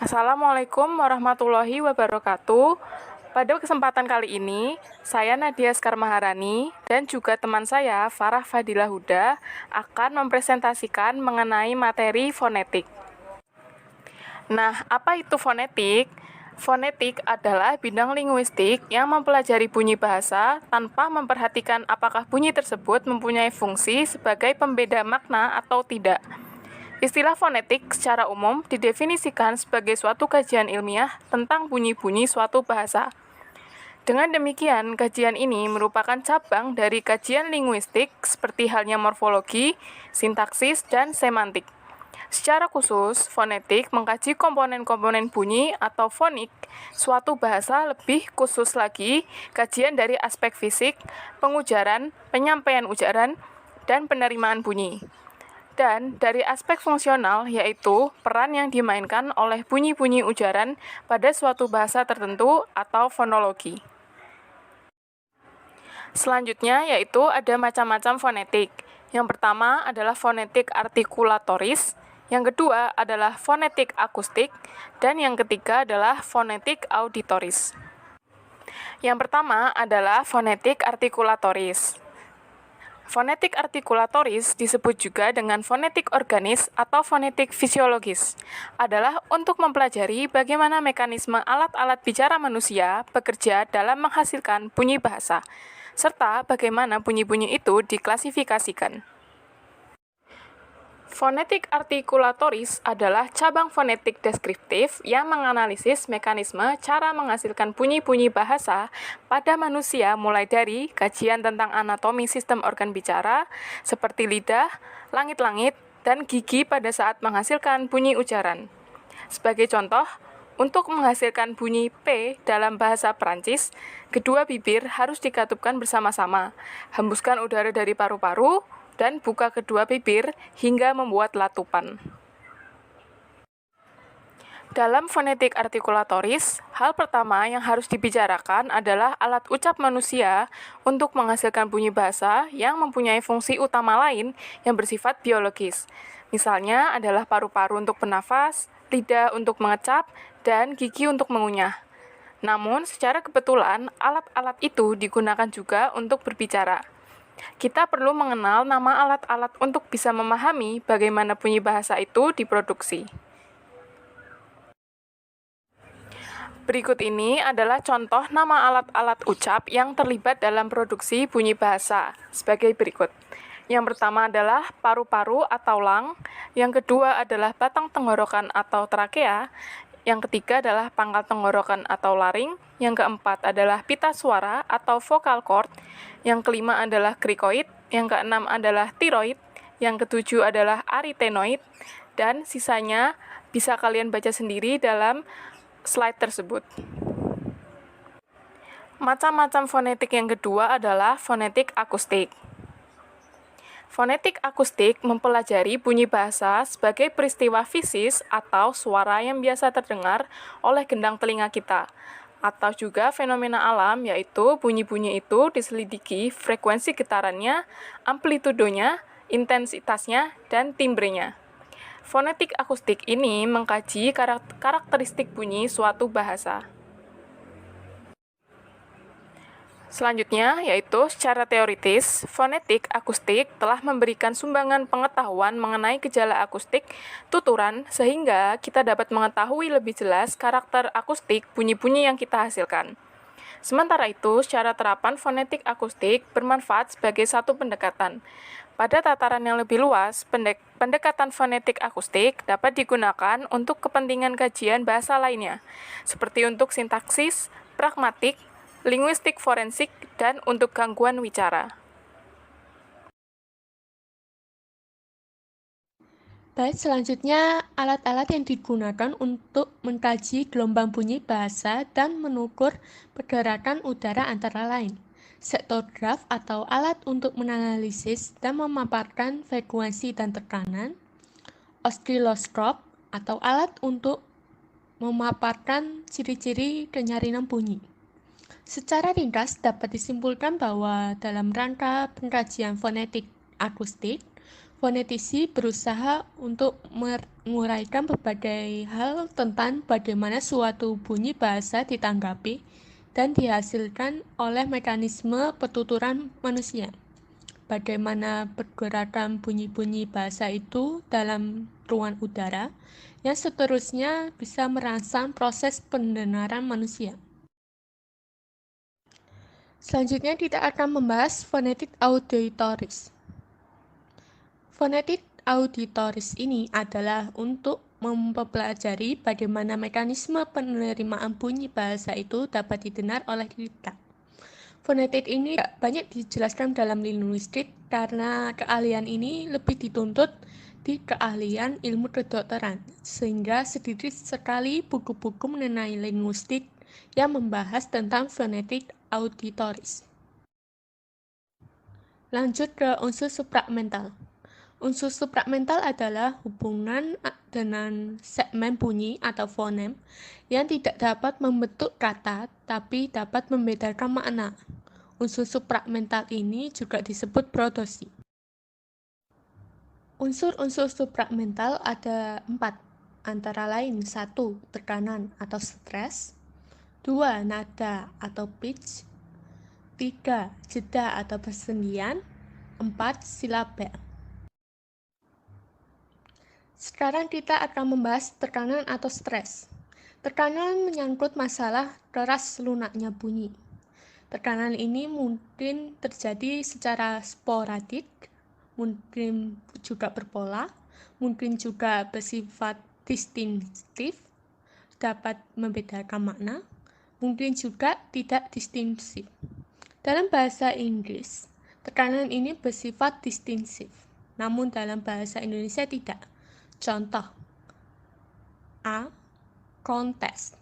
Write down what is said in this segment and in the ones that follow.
Assalamualaikum warahmatullahi wabarakatuh. Pada kesempatan kali ini, saya Nadia Sekar Maharani dan juga teman saya Farah Fadilah Huda akan mempresentasikan mengenai materi fonetik. Nah, apa itu fonetik? Fonetik adalah bidang linguistik yang mempelajari bunyi bahasa tanpa memperhatikan apakah bunyi tersebut mempunyai fungsi sebagai pembeda makna atau tidak. Istilah fonetik secara umum didefinisikan sebagai suatu kajian ilmiah tentang bunyi-bunyi suatu bahasa. Dengan demikian, kajian ini merupakan cabang dari kajian linguistik seperti halnya morfologi, sintaksis, dan semantik. Secara khusus, fonetik mengkaji komponen-komponen bunyi atau fonik suatu bahasa, lebih khusus lagi kajian dari aspek fisik, pengujaran, penyampaian ujaran, dan penerimaan bunyi. Dan dari aspek fungsional, yaitu peran yang dimainkan oleh bunyi-bunyi ujaran pada suatu bahasa tertentu atau fonologi. Selanjutnya yaitu ada macam-macam fonetik. Yang pertama adalah fonetik artikulatoris, yang kedua adalah fonetik akustik, dan yang ketiga adalah fonetik auditoris. Yang pertama adalah fonetik artikulatoris. Fonetik artikulatoris disebut juga dengan fonetik organis atau fonetik fisiologis, adalah untuk mempelajari bagaimana mekanisme alat-alat bicara manusia bekerja dalam menghasilkan bunyi bahasa, serta bagaimana bunyi-bunyi itu diklasifikasikan. Fonetik artikulatoris adalah cabang fonetik deskriptif yang menganalisis mekanisme cara menghasilkan bunyi-bunyi bahasa pada manusia, mulai dari kajian tentang anatomi sistem organ bicara seperti lidah, langit-langit, dan gigi pada saat menghasilkan bunyi ujaran. Sebagai contoh, untuk menghasilkan bunyi P dalam bahasa Perancis, kedua bibir harus dikatupkan bersama-sama, hembuskan udara dari paru-paru, dan buka kedua bibir hingga membuat latupan. Dalam fonetik artikulatoris, hal pertama yang harus dibicarakan adalah alat ucap manusia untuk menghasilkan bunyi bahasa yang mempunyai fungsi utama lain yang bersifat biologis. Misalnya adalah paru-paru untuk bernafas, lidah untuk mengecap, dan gigi untuk mengunyah. Namun, secara kebetulan, alat-alat itu digunakan juga untuk berbicara. Kita perlu mengenal nama alat-alat untuk bisa memahami bagaimana bunyi bahasa itu diproduksi. Berikut ini adalah contoh nama alat-alat ucap yang terlibat dalam produksi bunyi bahasa, sebagai berikut. Yang pertama adalah paru-paru atau lang, yang kedua adalah batang tenggorokan atau trakea, yang ketiga adalah pangkal tenggorokan atau laring, yang keempat adalah pita suara atau vocal cord, yang kelima adalah krikoid, yang keenam adalah tiroid, yang ketujuh adalah arytenoid, dan sisanya bisa kalian baca sendiri dalam slide tersebut. Macam-macam fonetik yang kedua adalah fonetik akustik. Fonetik akustik mempelajari bunyi bahasa sebagai peristiwa fisis atau suara yang biasa terdengar oleh gendang telinga kita, atau juga fenomena alam, yaitu bunyi-bunyi itu diselidiki frekuensi getarannya, amplitudonya, intensitasnya, dan timbrenya. Fonetik akustik ini mengkaji karakteristik bunyi suatu bahasa. Selanjutnya, yaitu secara teoritis, fonetik akustik telah memberikan sumbangan pengetahuan mengenai gejala akustik tuturan sehingga kita dapat mengetahui lebih jelas karakter akustik bunyi-bunyi yang kita hasilkan. Sementara itu, secara terapan fonetik akustik bermanfaat sebagai satu pendekatan. Pada tataran yang lebih luas, pendekatan fonetik akustik dapat digunakan untuk kepentingan kajian bahasa lainnya, seperti untuk sintaksis, pragmatik, linguistik forensik, dan untuk gangguan wicara. Baik, selanjutnya alat-alat yang digunakan untuk mengkaji gelombang bunyi bahasa dan mengukur pergerakan udara antara lain. Sektograf atau alat untuk menganalisis dan memaparkan frekuensi dan tekanan. Osiloskop atau alat untuk memaparkan ciri-ciri kenyaringan bunyi. Secara ringkas dapat disimpulkan bahwa dalam rangka pengkajian fonetik akustik, Fonetisi berusaha untuk menguraikan berbagai hal tentang bagaimana suatu bunyi bahasa ditanggapi dan dihasilkan oleh mekanisme pertuturan manusia. Bagaimana pergerakan bunyi-bunyi bahasa itu dalam ruang udara, yang seterusnya bisa merangsang proses pendengaran manusia. Selanjutnya kita akan membahas fonetik auditoris. Fonetik auditoris ini adalah untuk mempelajari bagaimana mekanisme penerimaan bunyi bahasa itu dapat didengar oleh kita. Fonetik ini banyak dijelaskan dalam linguistik karena keahlian ini lebih dituntut di keahlian ilmu kedokteran, sehingga sedikit sekali buku-buku mengenai linguistik yang membahas tentang fonetik auditoris. Lanjut ke unsur supramental. Unsur supramental adalah hubungan dengan segmen bunyi atau fonem yang tidak dapat membentuk kata tapi dapat membedakan makna. Unsur supramental ini juga disebut brodosi. Unsur-unsur supramental ada 4, antara lain 1. Tekanan atau stres, 2. Nada atau pitch, 3. Jeda atau persendian, 4. Silabel. Sekarang kita akan membahas tekanan atau stres. Tekanan menyangkut masalah keras lunaknya bunyi. Tekanan ini mungkin terjadi secara sporadik, mungkin juga berpola, mungkin juga bersifat distinktif, dapat membedakan makna, mungkin juga tidak distinktif. Dalam bahasa Inggris, tekanan ini bersifat distinktif, namun dalam bahasa Indonesia tidak. Contoh, A. Contest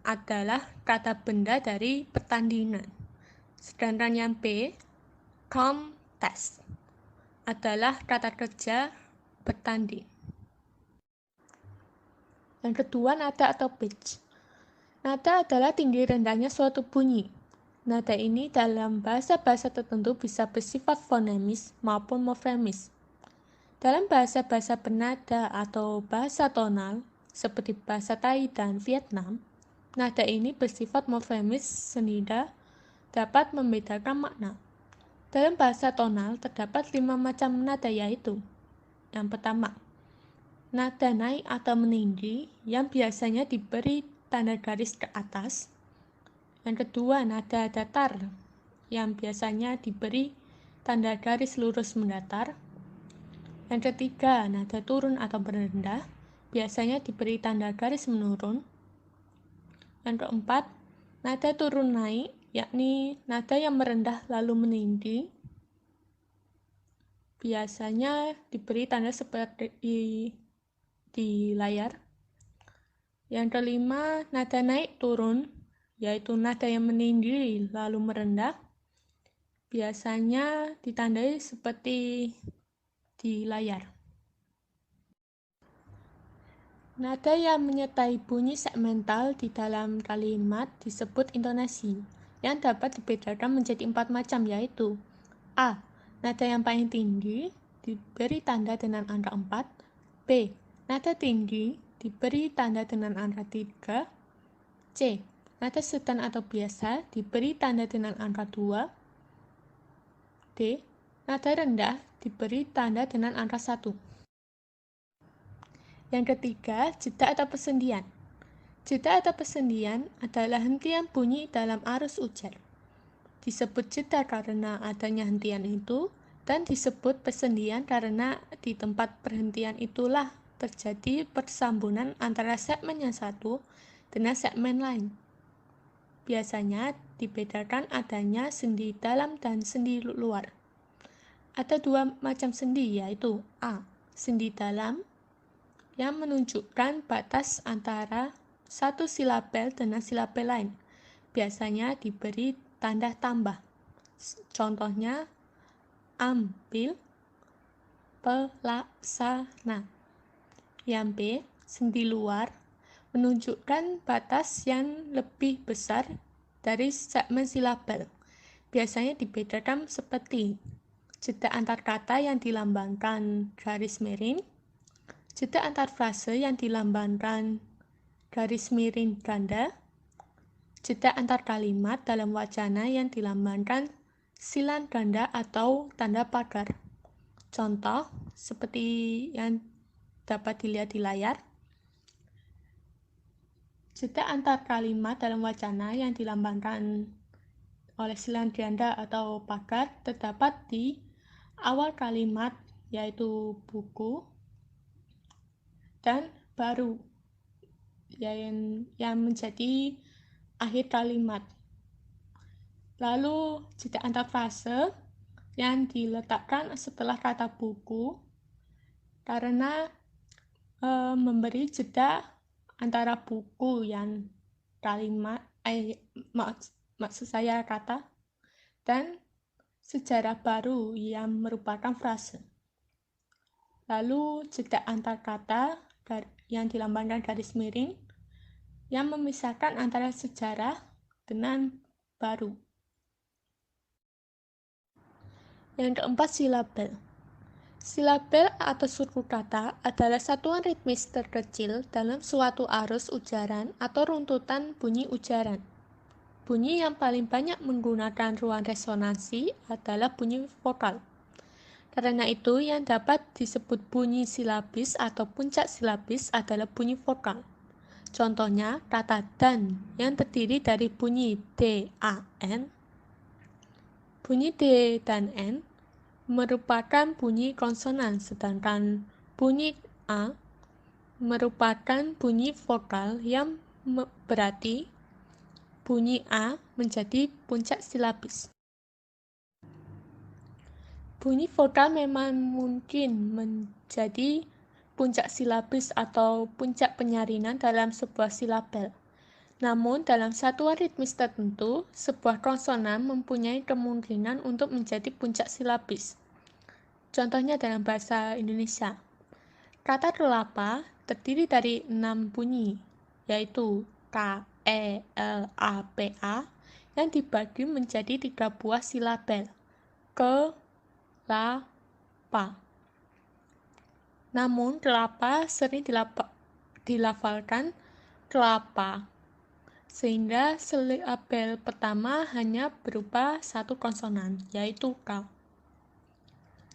adalah kata benda dari pertandingan. Sedangkan yang B. Contest adalah kata kerja bertanding. Yang kedua, nada atau pitch. Nada adalah tinggi rendahnya suatu bunyi. Nada ini dalam bahasa-bahasa tertentu bisa bersifat fonemis maupun morfemis. Dalam bahasa-bahasa bernada atau bahasa tonal, seperti bahasa Thai dan Vietnam, nada ini bersifat morfemis sehingga dapat membedakan makna. Dalam bahasa tonal terdapat 5 macam nada, yaitu: yang pertama, nada naik atau meninggi yang biasanya diberi tanda garis ke atas. Yang kedua, nada datar yang biasanya diberi tanda garis lurus mendatar. Yang ketiga, nada turun atau merendah, biasanya diberi tanda garis menurun. Yang keempat, nada turun naik, yakni nada yang merendah lalu meninggi, biasanya diberi tanda seperti di layar. Yang kelima, nada naik turun, yaitu nada yang meninggi lalu merendah, biasanya ditandai seperti di layar. Nada yang menyertai bunyi segmental di dalam kalimat disebut intonasi, yang dapat dibedakan menjadi 4 macam, yaitu: A. Nada yang paling tinggi diberi tanda dengan angka 4. B. Nada tinggi diberi tanda dengan angka 3. C. Nada sedang atau biasa diberi tanda dengan angka 2. D. Nada rendah diberi tanda dengan angka 1. Yang ketiga, jeda atau persendian. Jeda atau persendian adalah hentian bunyi dalam arus ujar. Disebut jeda karena adanya hentian itu, dan disebut persendian karena di tempat perhentian itulah terjadi persambungan antara segmen yang satu dengan segmen lain. Biasanya dibedakan adanya sendi dalam dan sendi luar. Ada 2 macam sendi, yaitu: A. Sendi dalam yang menunjukkan batas antara satu silabel dengan silabel lain, biasanya diberi tanda tambah. Contohnya, ambil, pelaksana. Yang B. Sendi luar menunjukkan batas yang lebih besar dari segmen silabel, biasanya dibedakan seperti jeda antar kata yang dilambangkan garis miring, jeda antar frase yang dilambangkan garis miring ganda, jeda antar kalimat dalam wacana yang dilambangkan silan ganda atau tanda pagar. Contoh seperti yang dapat dilihat di layar. Jeda antar kalimat dalam wacana yang dilambangkan oleh silan ganda atau pagar terdapat di awal kalimat, yaitu buku, dan baru, yang menjadi akhir kalimat. Lalu jeda antar frase yang diletakkan setelah kata buku karena memberi jeda antara buku yang kalimat, maksud saya kata, dan sejarah baru yang merupakan frase. Lalu jeda antar kata yang dilambangkan garis miring yang memisahkan antara sejarah dengan baru. Yang keempat, silabel. Silabel atau suku kata adalah satuan ritmis terkecil dalam suatu arus ujaran atau runtutan bunyi ujaran. Bunyi yang paling banyak menggunakan ruang resonansi adalah bunyi vokal. Karena itu, yang dapat disebut bunyi silabis atau puncak silabis adalah bunyi vokal. Contohnya, kata dan yang terdiri dari bunyi D, A, N. Bunyi D dan N merupakan bunyi konsonan, sedangkan bunyi A merupakan bunyi vokal yang berarti bunyi A menjadi puncak silabis. Bunyi vokal memang mungkin menjadi puncak silabis atau puncak penyarinan dalam sebuah silabel. Namun, dalam satuan ritmis tertentu, sebuah konsonan mempunyai kemungkinan untuk menjadi puncak silabis. Contohnya dalam bahasa Indonesia. Kata kelapa terdiri dari 6 bunyi, yaitu K, E, L, A, P, A, yang dibagi menjadi 3 buah silabel. Ke, la, pa. Namun, kelapa sering dilafalkan kelapa, sehingga silabel pertama hanya berupa satu konsonan, yaitu K.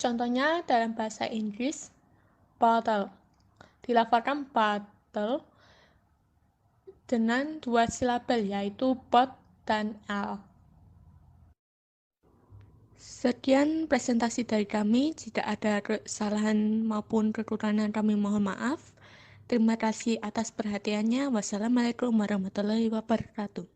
Contohnya dalam bahasa Inggris, bottle dilafalkan bottle dengan 2 silabel, yaitu bot dan l. Sekian presentasi dari kami. Jika ada kesalahan maupun kekurangan, kami mohon maaf. Terima kasih atas perhatiannya. Wassalamualaikum warahmatullahi wabarakatuh.